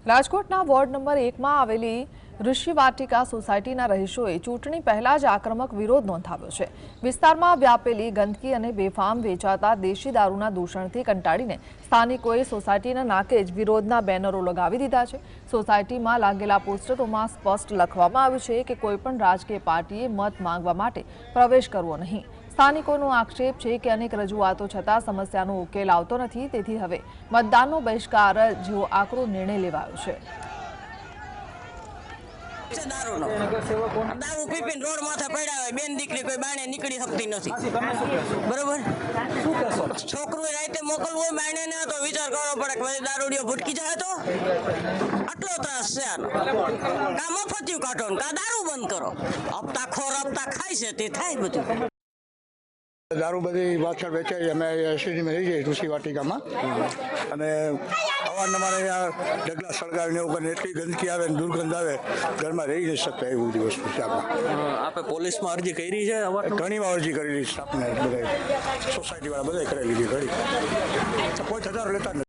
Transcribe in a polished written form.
રાજકોટના ward number 1માં આવેલી ઋષિ વાટિકા સોસાયટીના રહીશોએ ચૂંટણી પહેલા જ આક્રમક વિરોધ નોંધાવ્યો છે। વિસ્તારમાં વ્યાપેલી ગંદકી અને બેફામ વેચાતા દેશી દારૂના દૂષણથી કંટાળીને સ્થાનિકોએ સોસાયટીના નાકે જ વિરોધના બેનરો લગાવી દીધા છે। સોસાયટીમાં લાગેલા પોસ્ટરોમાં સ્પષ્ટ લખવામાં આવ્યું છે કે કોઈપણ રાજકીય પાર્ટીએ મત માંગવા માટે પ્રવેશ કરવો નહીં। સ્થાનિકોનો આક્ષેપ છે કે અનેક રજૂઆતો છતાં સમસ્યાનો ઉકેલ આવતો નથી, તેથી હવે મતદાનનો બહિષ્કાર જેવો આકરો નિર્ણય લેવાયો છે। दारू पीपीन रोड माथे पड़ा है, बेन दीकरी कोई बाणे निकली सकती नहीं, बराबर। छोकरू राते मोकलवो बाणे ने तो विचार करવો પડે કે દારૂડિયો ભટકી જાય તો આટલો ત્રાસ છે આનો। કા મફતિયું કાઢો ને કા દારૂ બંધ કરો, હપ્તા ખોર હપ્તા ખાય છે તે થાય બધું। दारू बधी पाछळ वेचाई अमे एसटीडी रही जाए ऋषि वाटिका में अने अवारनवार ढगला सळगावीने एवं एटली गंदकी आवे ने दुर्गंध आवे, घर में रही नहीं सकता एवं बधी वस्तु छे। आपे पोलीस में अरजी करी है? घणी वार अरजी करेली, स्टाफने बधाय सोसायटी वाळा बधाय करेली, घणी कोई ठजारो लेता।